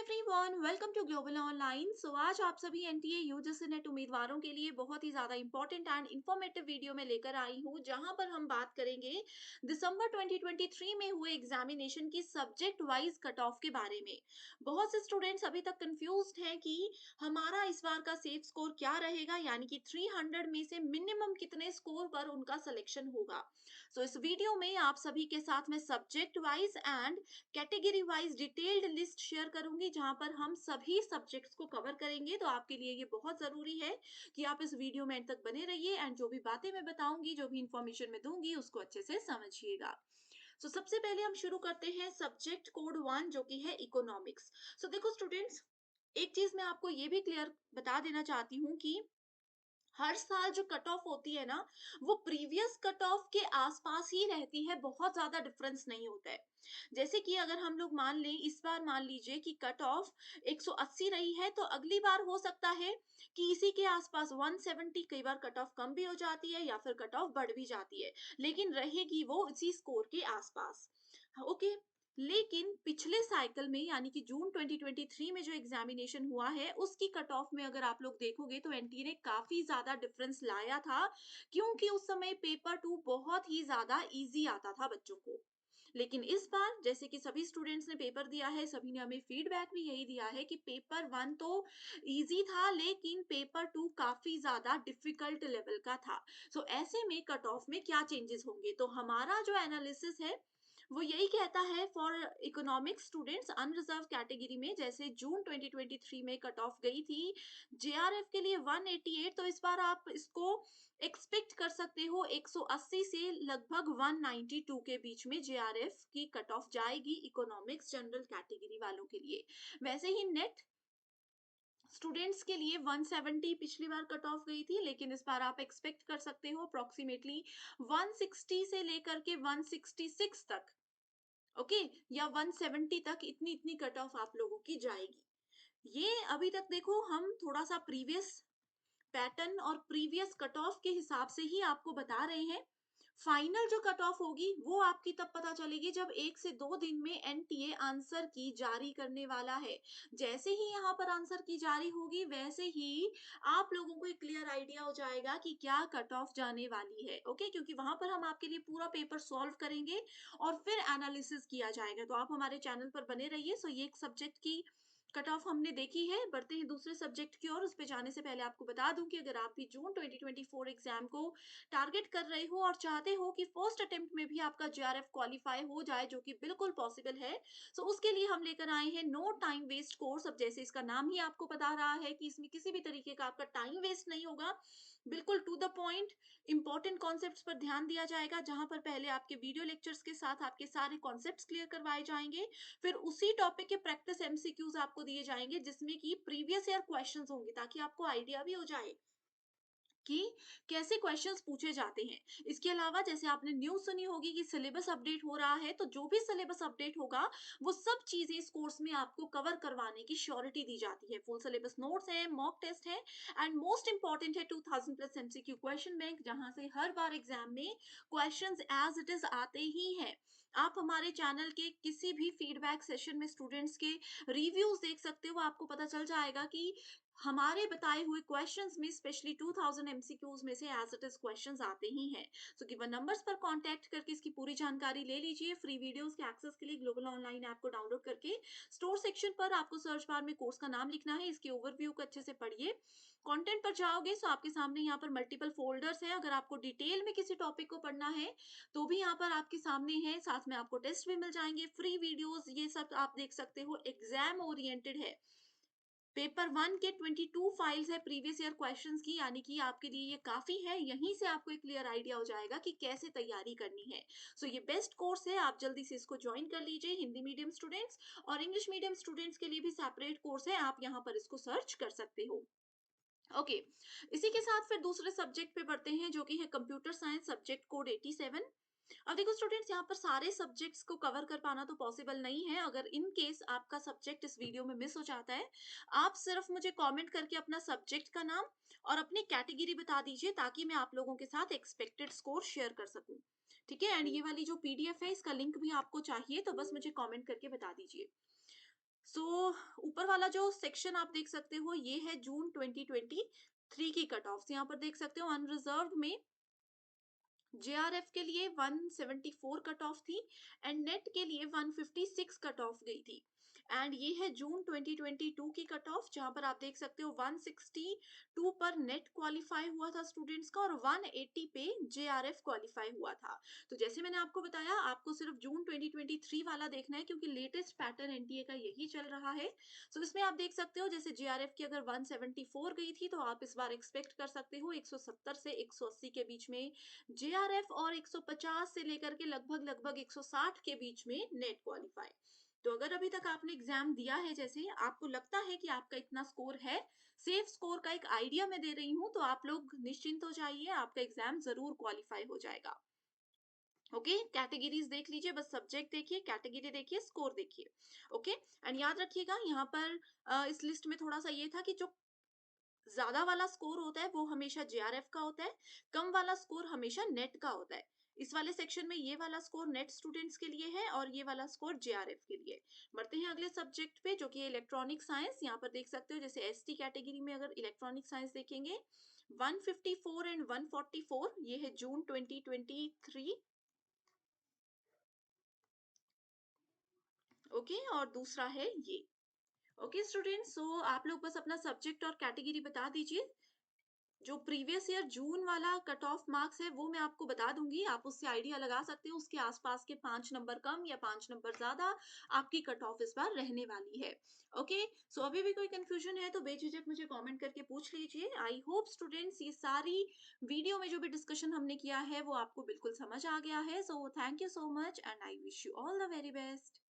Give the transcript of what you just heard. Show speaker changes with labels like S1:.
S1: Everyone, welcome to global online. आज आप सभी एनटीए यूजीसी नेट उम्मीदवारों के लिए बहुत ही ज्यादा इंपॉर्टेंट एंड इंफॉर्मेटिव वीडियो में लेकर आई हूं, जहां पर हम बात करेंगे दिसंबर 2023 में हुए एग्जामिनेशन की सब्जेक्ट वाइज कट ऑफ के बारे में। बहुत से स्टूडेंट्स अभी तक कंफ्यूज्ड हैं कि हमारा इस बार का सेफ स्कोर क्या रहेगा, यानी कि 300 में से मिनिमम कितने स्कोर पर उनका सिलेक्शन होगा। इस वीडियो में आप सभी के साथ में subject wise and category wise detailed list share करूंगी, जहां पर हम सभी सब्जेक्ट्स को कवर करेंगे। तो आपके लिए ये बहुत जरूरी है कि आप इस वीडियो में एंड तक बने रहिए एंड जो भी बातें मैं बताऊंगी, जो भी इंफॉर्मेशन मैं दूंगी, उसको अच्छे से समझिएगा। सबसे पहले हम शुरू करते हैं सब्जेक्ट कोड 1, जो कि है इकोनॉमिक्स। देखो स्टूडेंट्स, एक चीज मैं आपको ये भी क्लियर बता देना चाहती हूँ कि हर साल जो कट ऑफ होती है ना, वो प्रीवियस कट ऑफ के आसपास ही रहती है, बहुत ज्यादा डिफरेंस नहीं होता है। जैसे कि अगर हम लोग मान लें, इस बार मान लीजिए कि कट ऑफ 180 रही है, तो अगली बार हो सकता है कि इसी के आसपास 170, कई बार कट ऑफ कम भी हो जाती है या फिर कट ऑफ बढ़ भी जाती है, लेकिन रहेगी वो इसी स्कोर के आसपास। ओके। लेकिन पिछले साइकिल में, यानी कि जून 2023 में जो एग्जामिनेशन हुआ है, उसकी कट ऑफ में अगर आप लोग देखोगे तो एनटीए ने काफी ज्यादा डिफरेंस लाया था, क्योंकि उस समय पेपर 2 बहुत ही ज्यादा इजी आता था बच्चों को। लेकिन इस बार जैसे कि सभी स्टूडेंट्स ने पेपर दिया है, सभी ने हमें फीडबैक भी यही दिया है कि पेपर 1 तो इजी था, लेकिन पेपर 2 काफी ज्यादा डिफिकल्ट लेवल का था। ऐसे में कट ऑफ में क्या चेंजेस होंगे, तो हमारा जो एनालिसिस है वो यही कहता है for economics students unreserve category में, जैसे जून 2023 में कट ऑफ गई थी जेआरएफ के लिए 188, तो इस बार आप इसको एक्सपेक्ट कर सकते हो 180 से लगभग 192 के बीच में जेआरएफ की कट ऑफ जाएगी इकोनॉमिक्स जनरल कैटेगरी वालों के लिए। वैसे ही नेट स्टूडेंट्स के लिए 170 पिछली बार कट ऑफ गई थी, लेकिन इस बार आप एक्सपेक्ट कर सकते हो अप्रोक्सीमेटली 160 से लेकर के 166 तक। ओके, या 170 तक इतनी इतनी कट ऑफ आप लोगों की जाएगी। ये अभी तक देखो, हम थोड़ा सा प्रीवियस पैटर्न और प्रीवियस कट ऑफ के हिसाब से ही आपको बता रहे हैं। फाइनल जो कट ऑफ होगी वो आपकी तब पता चलेगी जब 1 से 2 दिन में एनटीए आंसर की जारी करने वाला है। जैसे ही यहाँ पर आंसर की जारी होगी, वैसे ही आप लोगों को एक क्लियर आइडिया हो जाएगा कि क्या कट ऑफ जाने वाली है। ओके, क्योंकि वहां पर हम आपके लिए पूरा पेपर सॉल्व करेंगे और फिर एनालिसिस किया जाएगा। तो आप हमारे चैनल पर बने रहिए। ये एक सब्जेक्ट की कट ऑफ हमने देखी है। बढ़ते हैं दूसरे सब्जेक्ट की ओर। उस पे जाने से पहले आपको बता दूं कि अगर आप भी जून 2024 एग्जाम को टारगेट कर रहे हो और चाहते हो कि फर्स्ट अटेम्प्ट में भी आपका जेआरएफ क्वालिफाई हो जाए, जो कि बिल्कुल पॉसिबल है, उसके लिए हम लेकर आए हैं नो टाइम वेस्ट कोर्स। अब जैसे इसका नाम ही आपको बता रहा है कि इसमें किसी भी तरीके का आपका टाइम वेस्ट नहीं होगा, बिल्कुल to the point important concepts पर ध्यान दिया जाएगा, जहां पर पहले आपके वीडियो लेक्चर्स के साथ आपके सारे कॉन्सेप्ट्स क्लियर करवाए जाएंगे, फिर उसी टॉपिक के प्रैक्टिस एमसीक्यूज आपको दिए जाएंगे, जिसमें कि प्रीवियस ईयर क्वेश्चंस होंगे, ताकि आपको आइडिया भी हो जाए कि कैसे क्वेश्चंस पूछे जाते हैं। इसके अलावा जैसे आपने न्यूज़ सुनी होगी कि सिलेबस अपडेट हो रहा है, तो जो भी सिलेबस अपडेट होगा वो सब चीजें इस कोर्स में आपको कवर करवाने की श्योरिटी दी जाती है। फुल सिलेबस नोट्स है, मॉक टेस्ट है एंड मोस्ट इंपॉर्टेंट है 2000 प्लस एमसीक्यू क्वेश्चन बैंक, जहां से हर बार एग्जाम में क्वेश्चंस एज इट इज आते ही हैं। आप हमारे चैनल के किसी भी फीडबैक सेशन में स्टूडेंट्स के रिव्यूज देख सकते हो, आपको पता चल जाएगा कि हमारे बताए हुए क्वेश्चंस में स्पेशली 2000 एमसीक्यूज में से एज इट इज क्वेश्चंस आते ही हैं। गिवन नंबर्स पर कांटेक्ट करके इसकी पूरी जानकारी ले लीजिए। फ्री वीडियोस के एक्सेस के लिए ग्लोबल ऑनलाइन ऐप को डाउनलोड करके स्टोर सेक्शन पर आपको सर्च बार में कोर्स का नाम लिखना है, इसके ओवरव्यू को अच्छे से पढ़िए। कंटेंट पर जाओगे तो आपके सामने यहाँ पर मल्टीपल फोल्डर्स हैं। अगर आपको डिटेल में किसी टॉपिक को पढ़ना है तो भी यहाँ पर आपके सामने है, साथ में आपको टेस्ट भी मिल जाएंगे, फ्री वीडियोस, ये सब आप देख सकते हो। एग्जाम ओरिएंटेड है। पेपर 1 के 22 फाइल्स है प्रीवियस ईयर क्वेश्चंस की, यानी कि आपके लिए ये काफी है। यहीं से आपको एक क्लियर आइडिया हो जाएगा कि कैसे तैयारी करनी है। ये बेस्ट कोर्स है, आप जल्दी से इसको ज्वाइन कर लीजिए। हिंदी मीडियम स्टूडेंट्स और इंग्लिश मीडियम स्टूडेंट्स के लिए भी सेपरेट कोर्स है, आप यहाँ पर इसको सर्च कर सकते हो। ओके, इसी के साथ फिर दूसरे सब्जेक्ट पे बढ़ते हैं, जो कि है कंप्यूटर साइंस सब्जेक्ट कोड 87। अब देखो स्टूडेंट्स, यहाँ पर सारे सब्जेक्ट्स को कवर कर पाना तो पॉसिबल नहीं है। अगर इन केस आपका सब्जेक्ट इस वीडियो में मिस हो जाता है, आप सिर्फ मुझे कमेंट करके अपना सब्जेक्ट का नाम और अपनी कैटेगरी बता दीजिए, ताकि मैं आप लोगों के साथ एक्सपेक्टेड स्कोर शेयर कर सकूं। ठीक है, एंड ये वाली जो पीडीएफ है, इसका लिंक भी आपको चाहिए तो बस मुझे कमेंट करके बता दीजिए। सो ऊपर वाला जो सेक्शन आप देख सकते हो ये है जून 2023 की कट ऑफ। यहाँ पर देख सकते हो अनरिजर्व्ड में जेआरएफ के लिए 174 कट ऑफ थी एंड नेट के लिए 156 कट ऑफ गई थी। एंड ये है जून 2022 की कट ऑफ, जहां पर आप देख सकते हो 162 पर नेट क्वालिफाई हुआ था स्टूडेंट्स का और 180 पे जेआरएफ क्वालिफाई हुआ था। तो जैसे मैंने आपको बताया, आपको सिर्फ जून 2023 वाला देखना है क्योंकि लेटेस्ट पैटर्न एनटीए का यही चल रहा है। सो इसमें आप देख सकते हो जैसे जेआरएफ की अगर 174 गई थी तो आप इस बार एक्सपेक्ट कर सकते हो 170 से 180 के बीच में जेआरएफ और 150 से लेकर के लगभग लगभग 160 के बीच में नेट क्वालिफाई। तो अगर अभी तक आपने एग्जाम दिया है, जैसे आपको लगता है कि आपका इतना स्कोर है, सेफ स्कोर का एक आइडिया मैं दे रही हूं, तो आप लोग निश्चिंत हो जाइए, आपका एग्जाम जरूर क्वालिफाई हो जाएगा। ओके, कैटेगरीज देख लीजिए, बस सब्जेक्ट देखिए, कैटेगरी देखिए, स्कोर देखिए। ओके, एंड याद रखिएगा यहाँ पर इस लिस्ट में थोड़ा सा ये था कि जो ज्यादा वाला स्कोर होता है वो हमेशा जेआरएफ का होता है, कम वाला स्कोर हमेशा नेट का होता है। इस वाले सेक्शन में ये वाला स्कोर नेट स्टूडेंट्स के लिए है और ये वाला स्कोर जेआरएफ के लिए। बढ़ते हैं अगले सब्जेक्ट पे जो कि इलेक्ट्रॉनिक साइंस। यहाँ पर देख सकते हो जैसे एसटी कैटेगरी में अगर इलेक्ट्रॉनिक साइंस देखेंगे 154 एंड 144, ये है जून 2023। ओके, और दूसरा है ये। ओके स्टूडेंट्स, सो आप लोग बस अपना सब्जेक्ट और कैटेगरी बता दीजिए। जो प्रीवियस ईयर जून वाला कट ऑफ मार्क्स है वो मैं आपको बता दूंगी, आप उससे आइडिया लगा सकते हो, उसके आसपास के 5 नंबर कम या 5 नंबर ज्यादा आपकी कट ऑफ इस बार रहने वाली है। ओके, सो अभी भी कोई कंफ्यूजन है तो बेझिझक मुझे कमेंट करके पूछ लीजिए। आई होप स्टूडेंट्स ये सारी वीडियो में जो भी डिस्कशन हमने किया है वो आपको बिल्कुल समझ आ गया है। So thank you so much and I wish you all the very best.